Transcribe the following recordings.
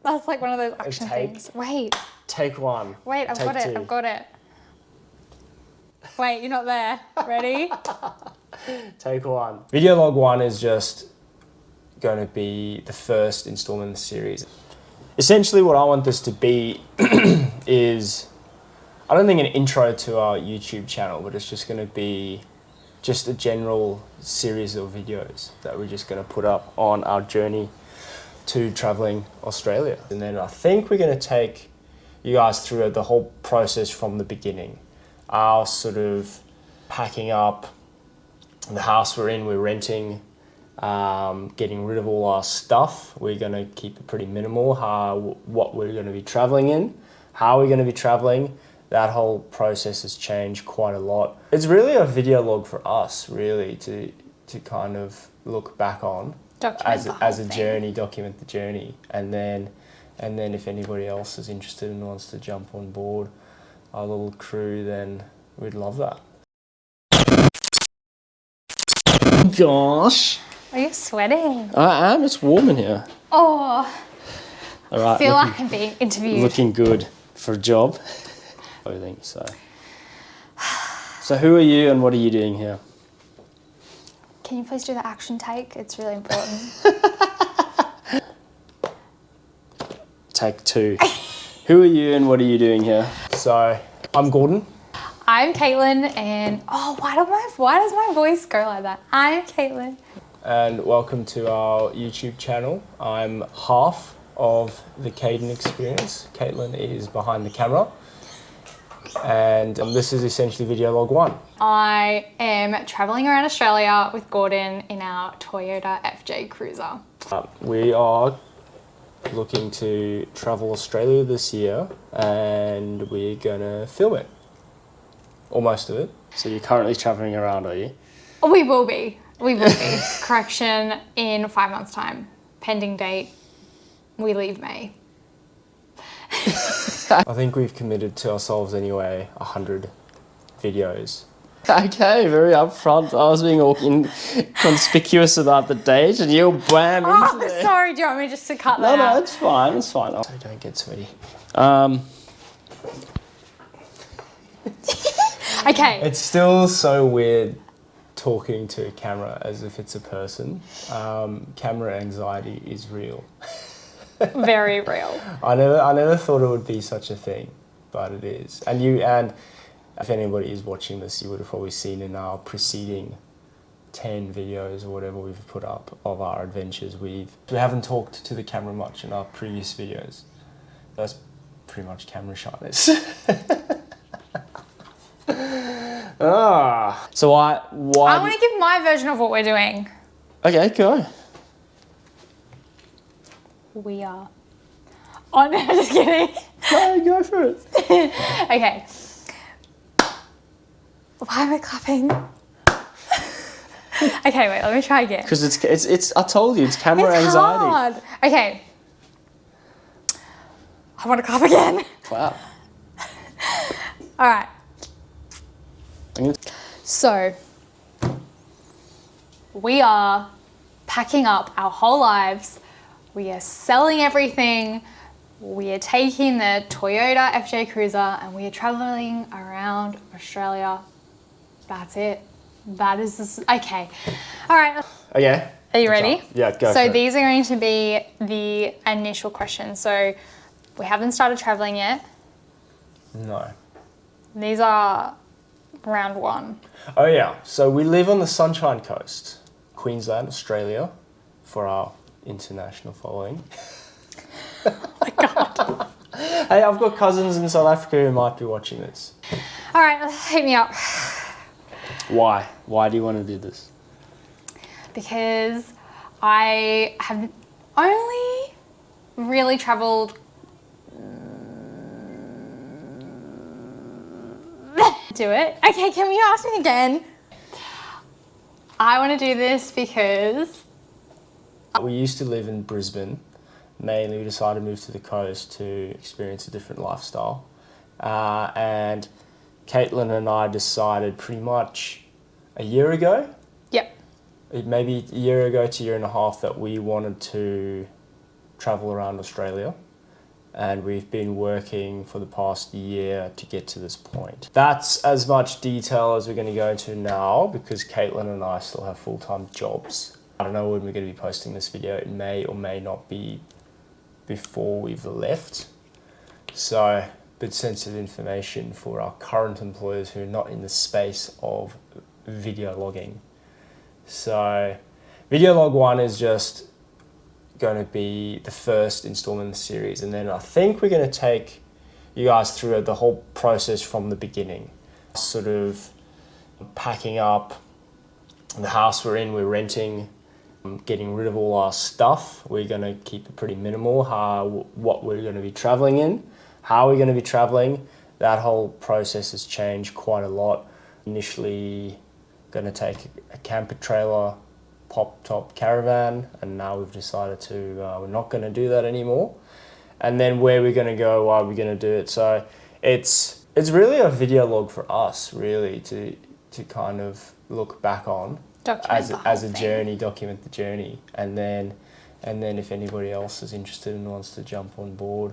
That's like one of those action things. Wait. Take one. Wait, I've got it. I've got it. Wait, you're not there. Ready? Take one. Video log 1 is just going to be the first installment in the series. Essentially what I want this to be is, I don't think an intro to our YouTube channel, but it's just going to be just a general series of videos that we're just going to put up on our journey to traveling Australia. And then I think we're going to take you guys through the whole process from the beginning. Our sort of packing up the house we're renting, getting rid of all our stuff. We're going to keep it pretty minimal, what we're going to be traveling in, how we're going to be traveling. That whole process has changed quite a lot. It's really a video log for us, really, to kind of look back on as a journey, document the journey, and then if anybody else is interested and wants to jump on board our little crew, then we'd love that. Gosh. Are you sweating? I am. It's warm in here. Oh. All right. I feel like I'm being interviewed. Looking good for a job. I think so. So who are you and what are you doing here? Can you please do the action take? It's really important. Take 2. Who are you and what are you doing here? So I'm Gordon. I'm Kaitlyn, and why does my voice go like that? I'm Kaitlyn. And welcome to our YouTube channel. I'm half of the Kaitlyn experience. Kaitlyn is behind the camera. And this is essentially video log 1. I am traveling around Australia with Gordon in our Toyota FJ Cruiser. We are looking to travel Australia this year and we're gonna film it. Or most of it. So you're currently traveling around, are you? We will be. Correction, in 5 months' time. Pending date, we leave May. I think we've committed to ourselves anyway 100 videos. Okay, very upfront. I was being all inconspicuous about the date and you're bam into there. Sorry, do you want me just to cut that out? No, it's fine, it's fine. So don't get sweaty. Okay. It's still so weird talking to a camera as if it's a person. Camera anxiety is real. Very real. I never thought it would be such a thing, but it is. And if anybody is watching this, you would have probably seen in our preceding 10 videos or whatever we've put up of our adventures. We haven't talked to the camera much in our previous videos. That's pretty much camera shyness. So why? I want to give my version of what we're doing. Okay, go. We are. Oh no, just kidding. No, go for it. Okay. Why am I clapping? Okay, wait, let me try again. Because it's I told you, it's camera anxiety. Hard. Okay. I want to clap again. Clap. All right. So, we are packing up our whole lives. We are selling everything. We are taking the Toyota FJ Cruiser and we are traveling around Australia. That's it. That is this. Okay. All right. Okay. Are you ready? Yeah, go. So these are going to be the initial questions. So we haven't started traveling yet. No. These are round 1. Oh yeah. So we live on the Sunshine Coast, Queensland, Australia, for our international following. Oh my God. Hey, I've got cousins in South Africa who might be watching this. All right, hit me up. Why? Why do you want to do this? Because I have only really traveled. Do it. Okay, can you ask me again? I want to do this because we used to live in Brisbane. Mainly, we decided to move to the coast to experience a different lifestyle. And Kaitlyn and I decided pretty much a year ago. Yep. Maybe a year ago to a year and a half that we wanted to travel around Australia. and we've been working for the past year to get to this point. That's as much detail as we're going to go into now because Kaitlyn and I still have full-time jobs. I don't know when we're going to be posting this video. It may or may not be before we've left. So, a bit sensitive information for our current employers who are not in the space of video logging. So, video log 1 is just going to be the first installment in the series, and then I think we're going to take you guys through the whole process from the beginning, sort of packing up the house we're in, we're renting, getting rid of all our stuff. We're going to keep it pretty minimal, what we're going to be traveling in, how we're going to be traveling. That whole process has changed quite a lot. Initially going to take a camper trailer, pop top caravan, and now we've decided to we're not going to do that anymore. And then where we're going to go, why we're going to do it. So it's really a video log for us, really, to kind of look back on as a journey, document the journey, and then if anybody else is interested and wants to jump on board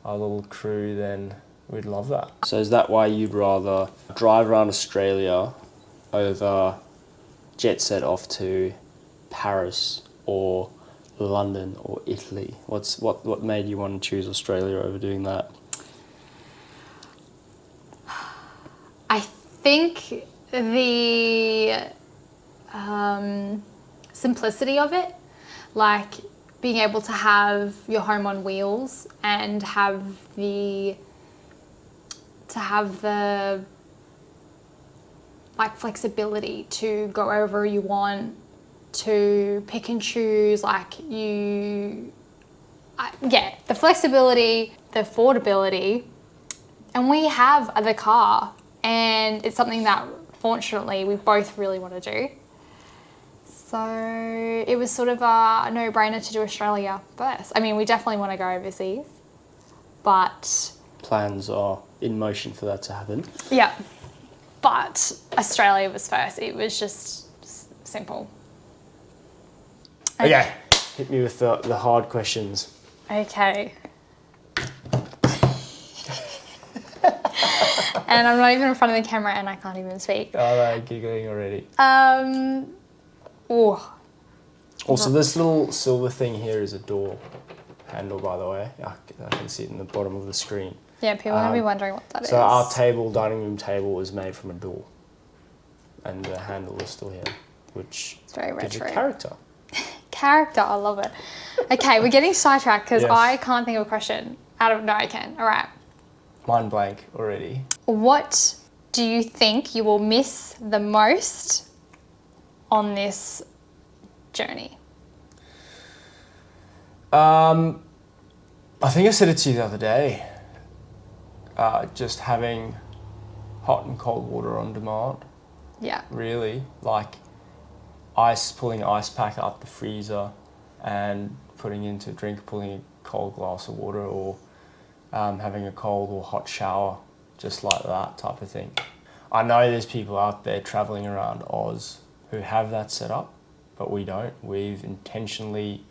our little crew, then we'd love that. So is that why you'd rather drive around Australia over jet set off to Paris or London or Italy? What made you want to choose Australia over doing that? I think the simplicity of it, like being able to have your home on wheels and have the like flexibility to go wherever you want, to pick and choose, the flexibility, the affordability, and we have the car, and it's something that fortunately we both really want to do. So it was sort of a no-brainer to do Australia first. I mean, we definitely want to go overseas, but plans are in motion for that to happen. Yeah, but Australia was first. It was just simple. Okay, hit me with the hard questions. Okay. And I'm not even in front of the camera and I can't even speak. Oh, no, giggling already. Also, this little silver thing here is a door handle, by the way. I can see it in the bottom of the screen. Yeah, people are going to be wondering what that is. So our table, dining room table, was made from a door. And the handle is still here, which it's very gives retro. it character. Character, I love it. Okay, we're getting sidetracked because Yes. I can't think of a question. No, I can. All right. Mind blank already. What do you think you will miss the most on this journey? I think I said it to you the other day. Just having hot and cold water on demand. Yeah. Really, like pulling an ice pack out the freezer and putting into a drink, pulling a cold glass of water, or having a cold or hot shower, just like that type of thing. I know there's people out there traveling around Oz who have that set up, but we don't. We've intentionally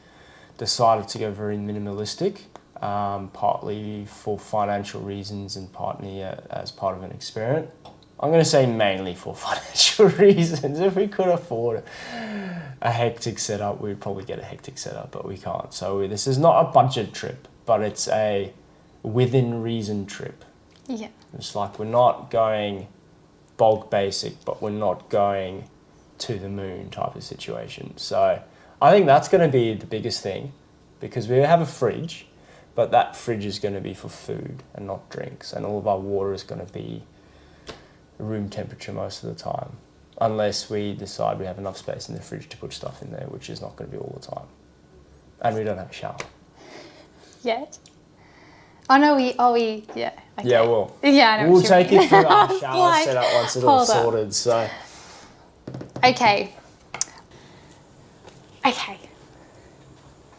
decided to go very minimalistic, partly for financial reasons and partly as part of an experiment. I'm going to say mainly for financial reasons. If we could afford a hectic setup, we'd probably get a hectic setup, but we can't. So this is not a budget trip, but it's a within reason trip. Yeah. It's like we're not going bulk basic, but we're not going to the moon type of situation. So I think that's going to be the biggest thing, because we have a fridge, but that fridge is going to be for food and not drinks, and all of our water is going to be room temperature most of the time, unless we decide we have enough space in the fridge to put stuff in there, which is not going to be all the time. And we don't have a shower. Yet? Oh no, yeah. Okay. Yeah, well, yeah, I know we'll what you take mean. it through our I shower was setup once it's all hold up. sorted. So, Okay.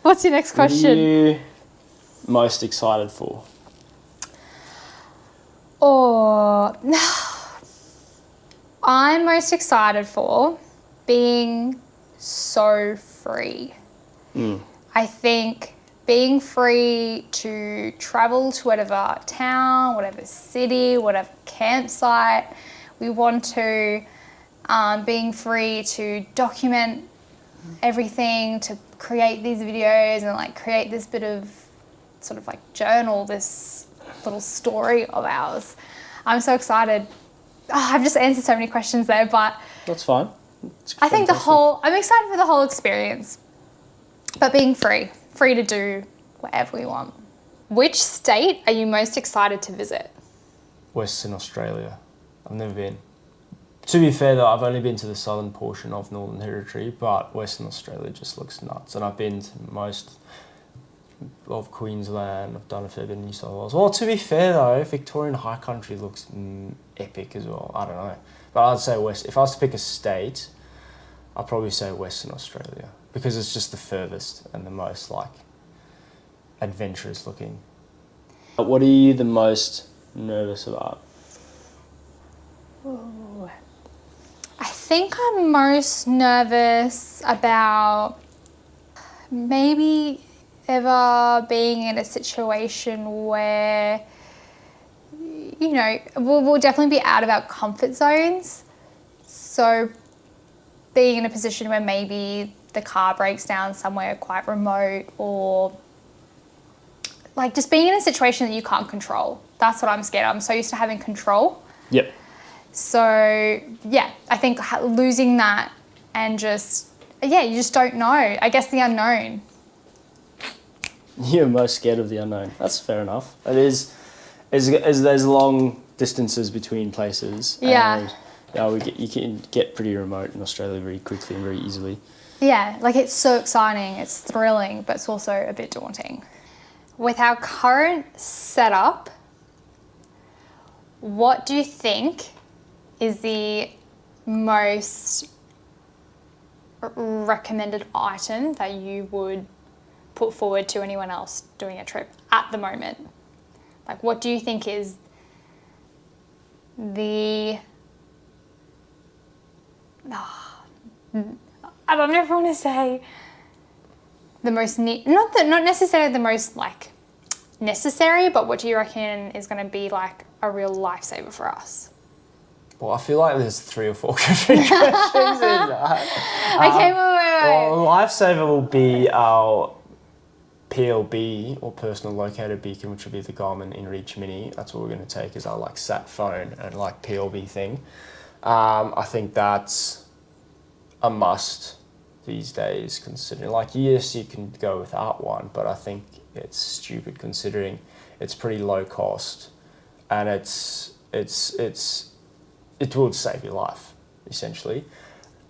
What's your next what are question? you most excited for? Oh, I'm most excited for being so free. I think being free to travel to whatever town, whatever city, whatever campsite we want to, being free to document everything, to create these videos and like create this bit of sort of like journal, this little story of ours. I'm so excited. I've just answered so many questions there, but That's fine. I think I'm excited for the whole experience, but being free to do whatever we want. Which state are you most excited to visit? Western Australia. I've never been. To be fair though, I've only been to the southern portion of Northern Territory, but Western Australia just looks nuts. And I've been to most of Queensland, I've done a fair bit in New South Wales. Well, to be fair though, Victorian High Country looks epic as well. I don't know. But I'd say if I was to pick a state, I'd probably say Western Australia because it's just the furthest and the most like adventurous looking. What are you the most nervous about? Ooh. I think I'm most nervous about maybe ever being in a situation where, you know, we'll definitely be out of our comfort zones. So being in a position where maybe the car breaks down somewhere quite remote, or like just being in a situation that you can't control. That's what I'm scared of. I'm so used to having control. Yep. So yeah, I think losing that and just, you just don't know. I guess the unknown. You're most scared of the unknown. That's fair enough. It is, as there's long distances between places. Yeah. And, you can get pretty remote in Australia very quickly and very easily. Yeah, like it's so exciting, it's thrilling, but it's also a bit daunting. With our current setup, what do you think is the most recommended item that you would put forward to anyone else doing a trip at the moment? Like, what do you think is the... I don't ever want to say the most not necessarily the most like necessary, but what do you reckon is going to be like a real lifesaver for us? Well, I feel like there's 3 or 4 different questions in that. Okay, wait. Well, lifesaver will be our PLB or personal locator beacon, which will be the Garmin InReach Mini. That's what we're going to take as our like sat phone and like PLB thing. I think that's a must these days, considering like yes, you can go without one, but I think it's stupid considering it's pretty low cost and it would save your life essentially.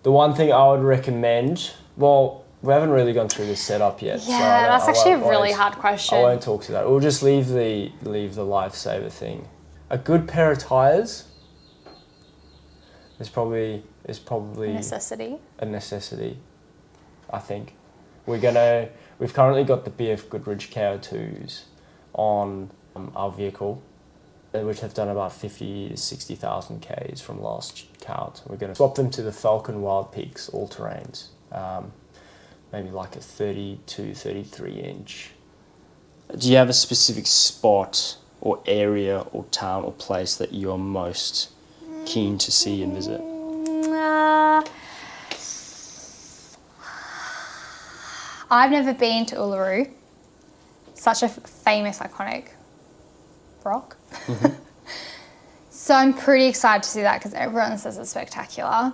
The one thing I would recommend, well, we haven't really gone through this setup yet. Yeah, so that's actually a really hard question. I won't talk to that. We'll just leave the lifesaver thing. A good pair of tires is probably a necessity. I think we've currently got the BF Goodrich KO2s on our vehicle, which have done about 50 to 60,000 Ks from last count. We're going to swap them to the Falcon Wild Peaks all-terrains, maybe like a 32, 33 inch. Do you have a specific spot or area or town or place that you're most keen to see and visit? I've never been to Uluru. Such a famous, iconic rock. Mm-hmm. So I'm pretty excited to see that because everyone says it's spectacular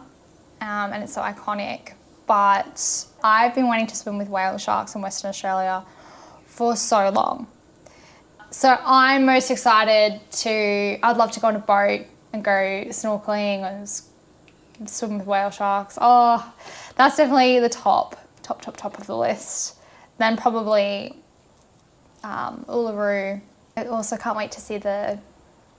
and it's so iconic. But I've been wanting to swim with whale sharks in Western Australia for so long. So I'm most excited I'd love to go on a boat and go snorkeling and swim with whale sharks. Oh, that's definitely the top of the list. Then probably Uluru. I also can't wait to see the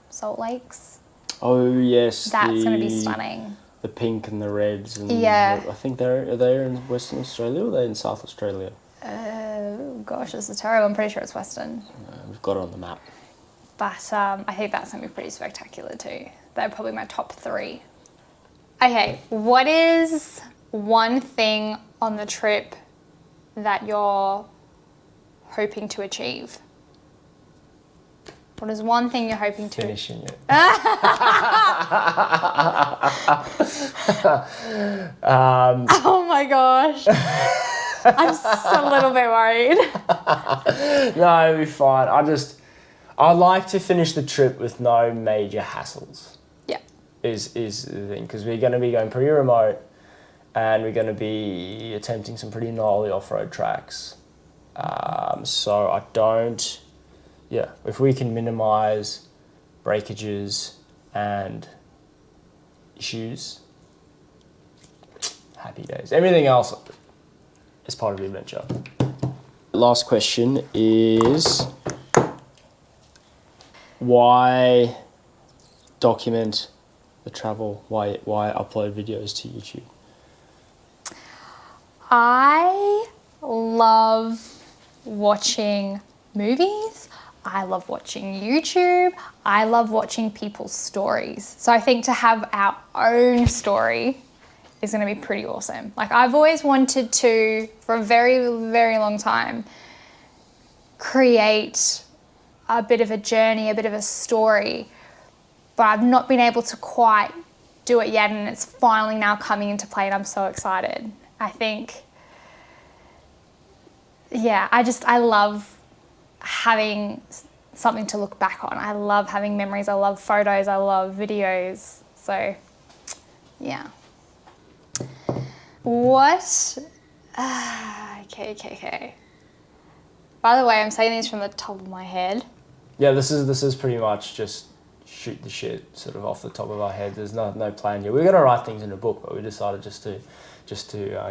Salt Lakes. Oh yes, that's going to be stunning. The pink and the reds. And yeah. I think are they in Western Australia or are they in South Australia? Gosh, this is terrible. I'm pretty sure it's Western. We've got it on the map. But I think that's going to be pretty spectacular too. They're probably my top 3. Okay, what is one thing on the trip that you're hoping to achieve? What is one thing you're hoping to Finishing it. Oh my gosh. I'm a little bit worried. No, it'll be fine. I'd like to finish the trip with no major hassles. Yeah. Is the thing, because we're going to be going pretty remote and we're going to be attempting some pretty gnarly off-road tracks. So I don't... Yeah, if we can minimise breakages and issues, happy days. Everything else is part of the adventure. Last question is, why document the travel? Why upload videos to YouTube? I love watching movies. I love watching YouTube. I love watching people's stories. So I think to have our own story is going to be pretty awesome. Like, I've always wanted to, for a very, very long time, create a bit of a journey, a bit of a story, but I've not been able to quite do it yet, and it's finally now coming into play, and I'm so excited. I think, yeah, I love having something to look back on. I love having memories. I love photos. I love videos. So, yeah. What? Okay. By the way, I'm saying these from the top of my head. Yeah, this is pretty much just shoot the shit sort of off the top of our head. There's no plan here. We're gonna write things in a book, but we decided just to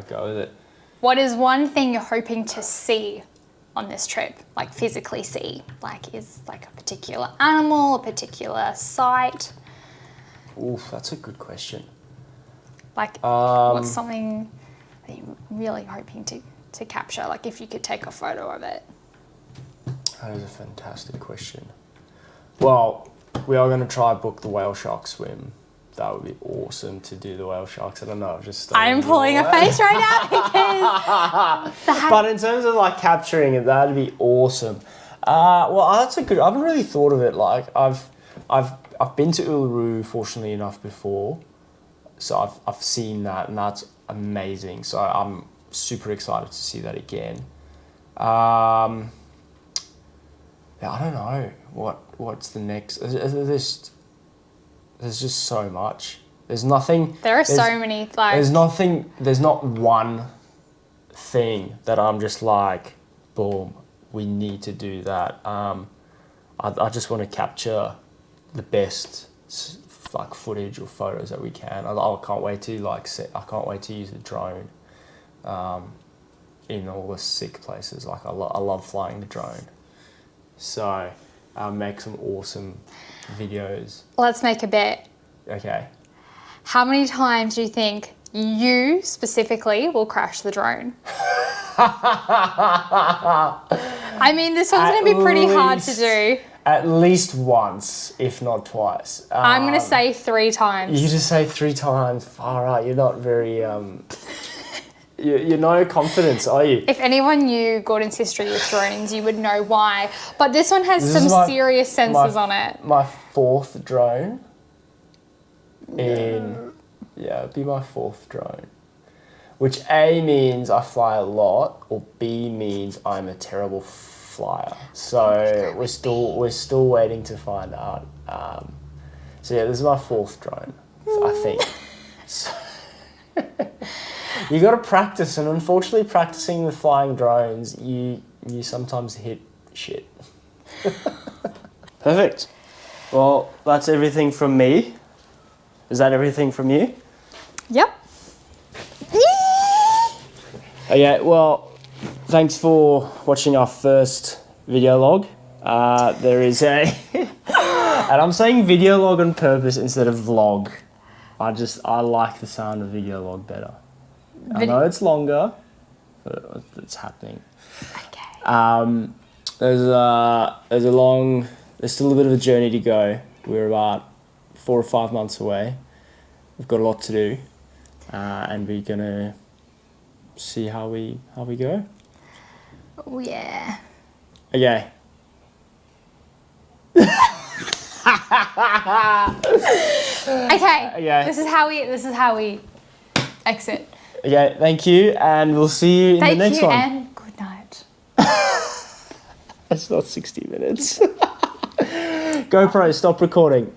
go with it. What is one thing you're hoping to see on this trip? Like, physically see? Like, is like a particular animal, a particular site? Ooh, that's a good question. Like, what's something that you're really hoping to capture? Like, if you could take a photo of it. That is a fantastic question. Well, we are going to try book the whale shark swim. That would be awesome to do the whale sharks. I don't know, I'm pulling a face right now because... But in terms of like capturing it, that'd be awesome. Well, that's a good... I haven't really thought of it. Like, I've been to Uluru, fortunately enough, before. So I've seen that, and that's amazing. So I'm super excited to see that again. Yeah, I don't know what's the next. There's just so much. There's nothing. There's so many. Like, there's nothing. There's not one thing that I'm just like, boom, we need to do that. I just want to capture the best like footage or photos that we can. I can't wait to I can't wait to use the drone in all the sick places. Like, I love flying the drone. So make some awesome videos. let's make a bet. Okay. How many times do you think you specifically will crash the drone? I mean, this one's going to be pretty hard to do. At least once, if not twice. I'm going to say 3 times. You just say 3 times. Far out. You're not very... You're no confidence, are you? If anyone knew Gordon's history with drones, you would know why. But this one has some serious sensors on it. My 4th drone. It'd be my 4th drone. Which A means I fly a lot, or B means I'm a terrible flyer. So we're still waiting to find out. So yeah, this is my 4th drone, I think. So you got to practice, and unfortunately, practicing with flying drones, you sometimes hit shit. Perfect. Well, that's everything from me. Is that everything from you? Yep. Okay, well, thanks for watching our first video log. There is a... and I'm saying video log on purpose instead of vlog. I like the sound of video log better. I know it's longer, but it's happening. Okay. There's still a bit of a journey to go. We're about 4 or 5 months away. We've got a lot to do, and we're gonna see how we go. Oh yeah. Okay. Okay. Okay. This is how we exit. Okay, thank you, and we'll see you in the next Thank you one. and good night. That's not 60 minutes. GoPro, stop recording.